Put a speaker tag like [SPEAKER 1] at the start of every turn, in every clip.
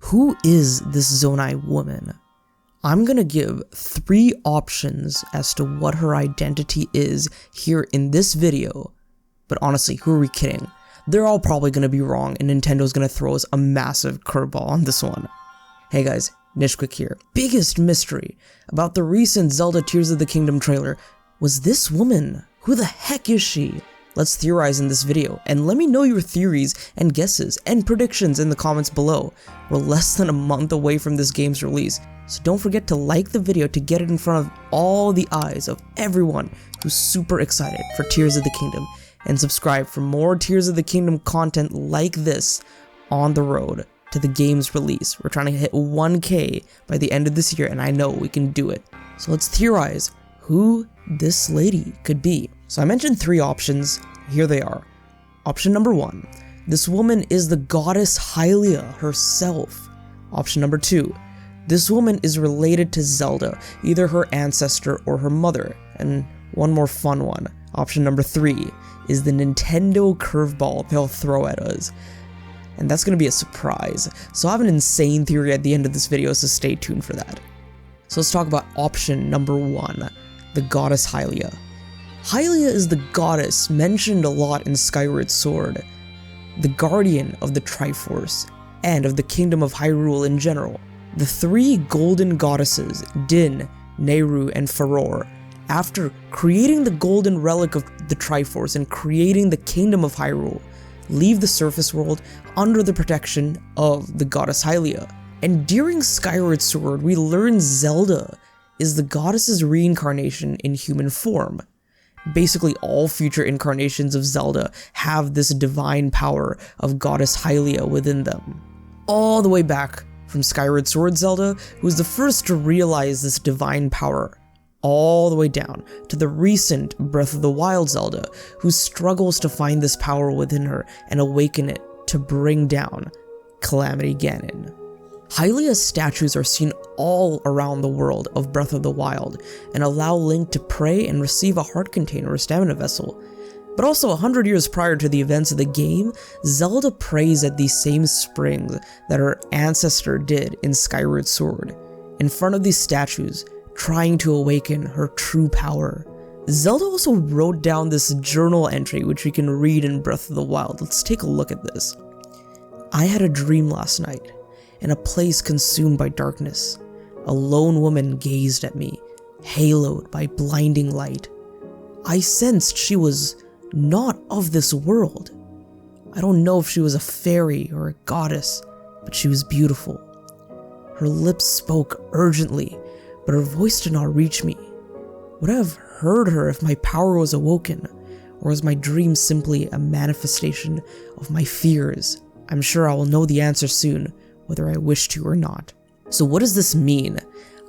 [SPEAKER 1] Who is this Zonai woman? I'm gonna give 3 options as to what her identity is here in this video, but honestly, who are we kidding? They're all probably gonna be wrong and Nintendo's gonna throw us a massive curveball on this one. Hey guys, Nishquick here. Biggest mystery about the recent Zelda Tears of the Kingdom trailer was this woman. Who the heck is she? Let's theorize in this video, and let me know your theories and guesses and predictions in the comments below. We're less than a month away from this game's release, so don't forget to like the video to get it in front of all the eyes of everyone who's super excited for Tears of the Kingdom, and subscribe for more Tears of the Kingdom content like this on the road to the game's release. We're trying to hit 1K by the end of this year, and I know we can do it. So let's theorize who this lady could be. So I mentioned 3 options, here they are. Option number 1, this woman is the goddess Hylia herself. Option number 2, this woman is related to Zelda, either her ancestor or her mother. And one more fun one, option number 3 is the Nintendo curveball they'll throw at us. And that's gonna be a surprise, so I have an insane theory at the end of this video, so stay tuned for that. So let's talk about option number 1, the goddess Hylia. Hylia is the goddess mentioned a lot in Skyward Sword, the guardian of the Triforce, and of the Kingdom of Hyrule in general. The 3 golden goddesses, Din, Nehru, and Farore, after creating the golden relic of the Triforce and creating the Kingdom of Hyrule, leave the surface world under the protection of the goddess Hylia. And during Skyward Sword, we learn Zelda is the goddess's reincarnation in human form. Basically, all future incarnations of Zelda have this divine power of goddess Hylia within them. All the way back from Skyward Sword Zelda, who was the first to realize this divine power, all the way down to the recent Breath of the Wild Zelda, who struggles to find this power within her and awaken it to bring down Calamity Ganon. Hylia's statues are seen all around the world of Breath of the Wild and allow Link to pray and receive a heart container or stamina vessel. But also 100 years prior to the events of the game, Zelda prays at these same springs that her ancestor did in Skyward Sword, in front of these statues, trying to awaken her true power. Zelda also wrote down this journal entry which we can read in Breath of the Wild. Let's take a look at this. I had a dream last night. In a place consumed by darkness, a lone woman gazed at me, haloed by blinding light. I sensed she was not of this world. I don't know if she was a fairy or a goddess, but she was beautiful. Her lips spoke urgently, but her voice did not reach me. Would I have heard her if my power was awoken, or was my dream simply a manifestation of my fears? I'm sure I will know the answer soon, whether I wish to or not. So what does this mean?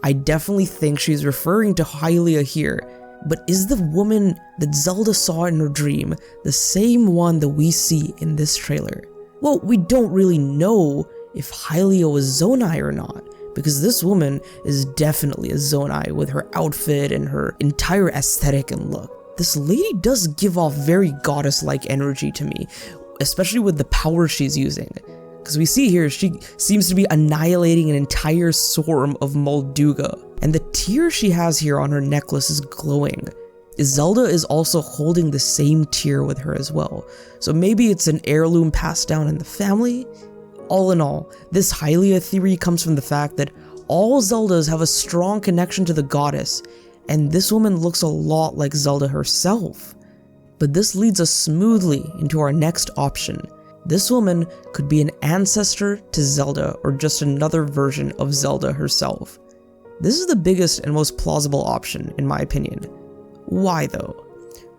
[SPEAKER 1] I definitely think she's referring to Hylia here, but is the woman that Zelda saw in her dream the same one that we see in this trailer? Well, we don't really know if Hylia was Zonai or not, because this woman is definitely a Zonai with her outfit and her entire aesthetic and look. This lady does give off very goddess-like energy to me, especially with the power she's using. Because we see here, she seems to be annihilating an entire swarm of Molduga, and the tear she has here on her necklace is glowing. Zelda is also holding the same tear with her as well, so maybe it's an heirloom passed down in the family? All in all, this Hylia theory comes from the fact that all Zeldas have a strong connection to the goddess, and this woman looks a lot like Zelda herself. But this leads us smoothly into our next option. This woman could be an ancestor to Zelda or just another version of Zelda herself. This is the biggest and most plausible option in my opinion. Why though?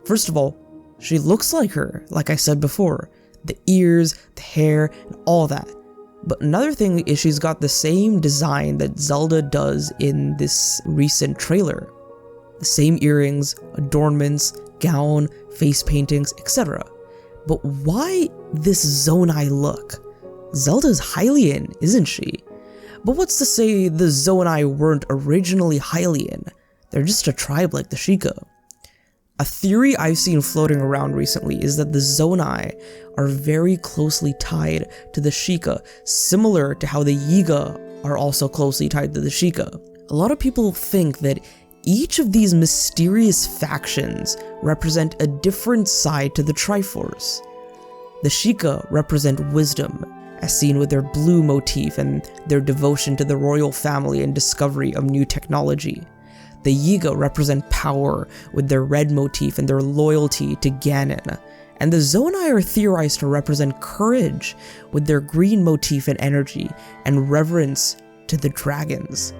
[SPEAKER 1] First of all, she looks like her, like I said before. The ears, the hair, and all that. But another thing is she's got the same design that Zelda does in this recent trailer. The same earrings, adornments, gown, face paintings, etc. But why this Zonai look? Zelda's Hylian, isn't she? But what's to say the Zonai weren't originally Hylian? They're just a tribe like the Sheikah. A theory I've seen floating around recently is that the Zonai are very closely tied to the Sheikah, similar to how the Yiga are also closely tied to the Sheikah. A lot of people think that each of these mysterious factions represent a different side to the Triforce. The Sheikah represent wisdom, as seen with their blue motif and their devotion to the royal family and discovery of new technology. The Yiga represent power with their red motif and their loyalty to Ganon. And the Zonai are theorized to represent courage with their green motif and energy, and reverence to the dragons.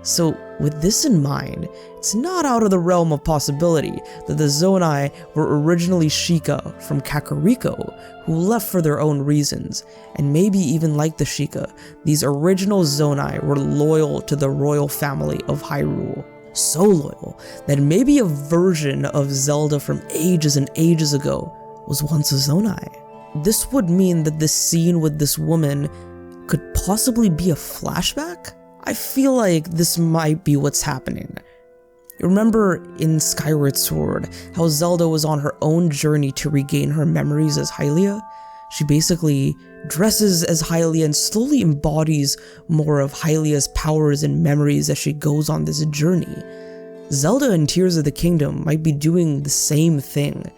[SPEAKER 1] So with this in mind, it's not out of the realm of possibility that the Zonai were originally Sheikah from Kakariko, who left for their own reasons, and maybe even like the Sheikah, these original Zonai were loyal to the royal family of Hyrule. So loyal that maybe a version of Zelda from ages and ages ago was once a Zonai. This would mean that this scene with this woman could possibly be a flashback? I feel like this might be what's happening. Remember in Skyward Sword how Zelda was on her own journey to regain her memories as Hylia? She basically dresses as Hylia and slowly embodies more of Hylia's powers and memories as she goes on this journey. Zelda in Tears of the Kingdom might be doing the same thing,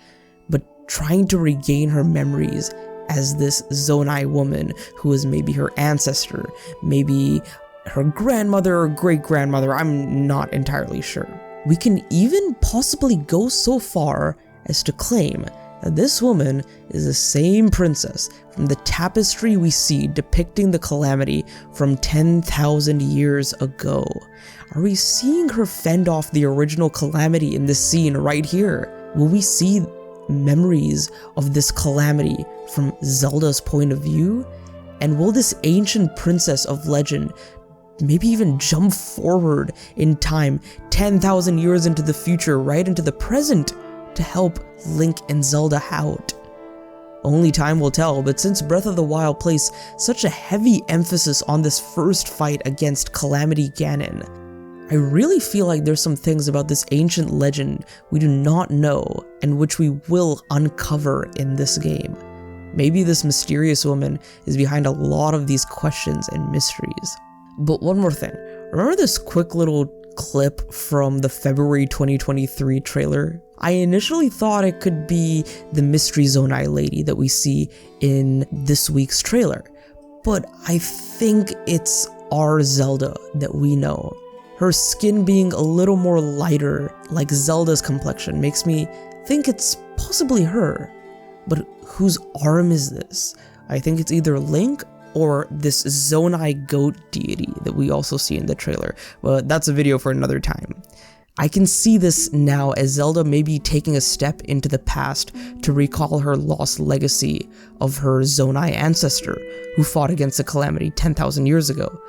[SPEAKER 1] but trying to regain her memories as this Zonai woman who is maybe her ancestor, maybe her grandmother or great-grandmother, I'm not entirely sure. We can even possibly go so far as to claim that this woman is the same princess from the tapestry we see depicting the calamity from 10,000 years ago. Are we seeing her fend off the original calamity in this scene right here? Will we see memories of this calamity from Zelda's point of view? And will this ancient princess of legend maybe even jump forward in time 10,000 years into the future, right into the present, to help Link and Zelda out? Only time will tell, but since Breath of the Wild placed such a heavy emphasis on this first fight against Calamity Ganon, I really feel like there's some things about this ancient legend we do not know and which we will uncover in this game. Maybe this mysterious woman is behind a lot of these questions and mysteries. But one more thing, remember this quick little clip from the February 2023 trailer? I initially thought it could be the mystery Zonai lady that we see in this week's trailer, but I think it's our Zelda that we know. Her skin being a little more lighter, like Zelda's complexion, makes me think it's possibly her. But whose arm is this? I think it's either Link or this Zonai goat deity that we also see in the trailer, but that's a video for another time. I can see this now as Zelda may be taking a step into the past to recall her lost legacy of her Zonai ancestor who fought against the calamity 10,000 years ago.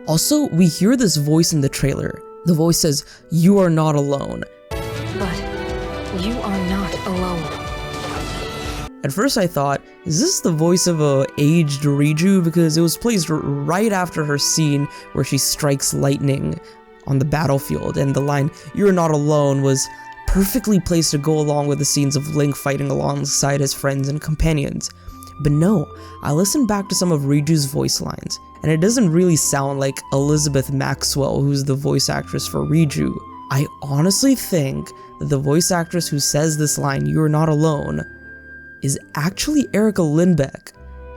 [SPEAKER 1] Also, we hear this voice in the trailer. The voice says, "You are not alone."
[SPEAKER 2] But you are not alone.
[SPEAKER 1] At first I thought, is this the voice of a aged Riju? Because it was placed right after her scene where she strikes lightning on the battlefield, and the line, "You're not alone," was perfectly placed to go along with the scenes of Link fighting alongside his friends and companions. But no, I listened back to some of Riju's voice lines, and it doesn't really sound like Elizabeth Maxwell, who's the voice actress for Riju. I honestly think that the voice actress who says this line, "You're not alone," is actually Erica Lindbeck.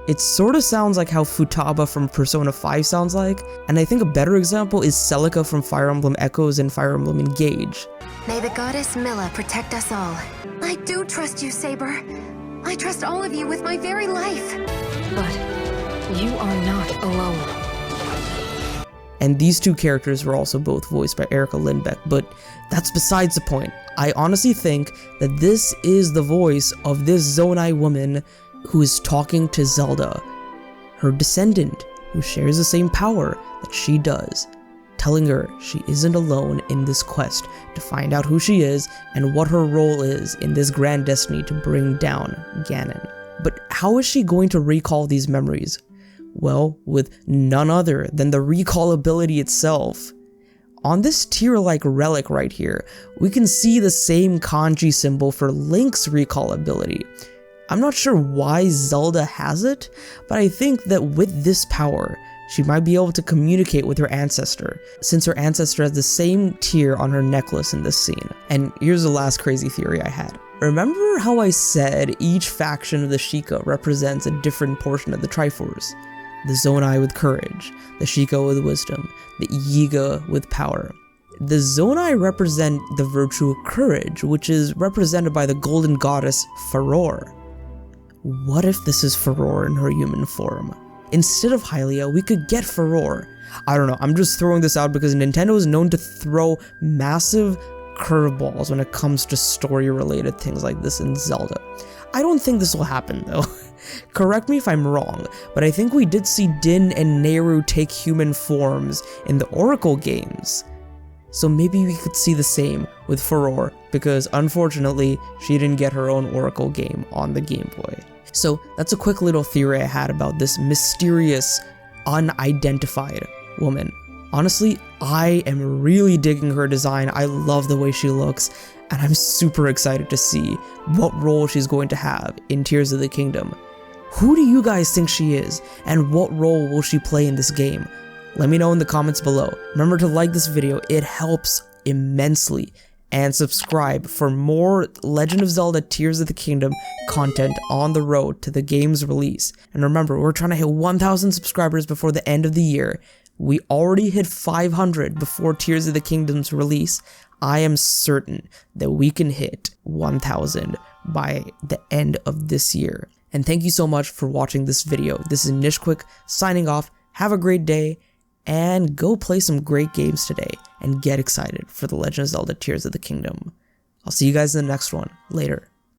[SPEAKER 1] It sort of sounds like how Futaba from Persona 5 sounds like, and I think a better example is Celica from Fire Emblem Echoes and Fire Emblem Engage.
[SPEAKER 2] May the goddess Milla protect us all.
[SPEAKER 3] I do trust you, Saber. I trust all of you with my very life.
[SPEAKER 2] But you are not alone.
[SPEAKER 1] And these two characters were also both voiced by Erica Lindbeck, but that's besides the point. I honestly think that this is the voice of this Zonai woman who is talking to Zelda, her descendant who shares the same power that she does, telling her she isn't alone in this quest to find out who she is and what her role is in this grand destiny to bring down Ganon. But how is she going to recall these memories? Well, with none other than the recall ability itself. On this tier-like relic right here, we can see the same kanji symbol for Link's recall ability. I'm not sure why Zelda has it, but I think that with this power, she might be able to communicate with her ancestor, since her ancestor has the same tear on her necklace in this scene. And here's the last crazy theory I had. Remember how I said each faction of the Sheikah represents a different portion of the Triforce? The Zonai with courage, the Sheikah with wisdom, the Yiga with power. The Zonai represent the virtue of courage, which is represented by the golden goddess Furore. What if this is Furore in her human form? Instead of Hylia, we could get Furore. I don't know, I'm just throwing this out because Nintendo is known to throw massive curveballs when it comes to story-related things like this in Zelda. I don't think this will happen though. Correct me if I'm wrong, but I think we did see Din and Nehru take human forms in the Oracle games. So maybe we could see the same with Furore, because unfortunately, she didn't get her own Oracle game on the Game Boy. So that's a quick little theory I had about this mysterious, unidentified woman. Honestly, I am really digging her design. I love the way she looks, and I'm super excited to see what role she's going to have in Tears of the Kingdom. Who do you guys think she is, and what role will she play in this game? Let me know in the comments below. Remember to like this video, it helps immensely. And subscribe for more Legend of Zelda Tears of the Kingdom content on the road to the game's release. And remember, we're trying to hit 1,000 subscribers before the end of the year. We already hit 500 before Tears of the Kingdom's release. I am certain that we can hit 1,000 by the end of this year. And thank you so much for watching this video. This is Nishquick signing off. Have a great day, and go play some great games today and get excited for The Legend of Zelda Tears of the Kingdom. I'll see you guys in the next one. Later.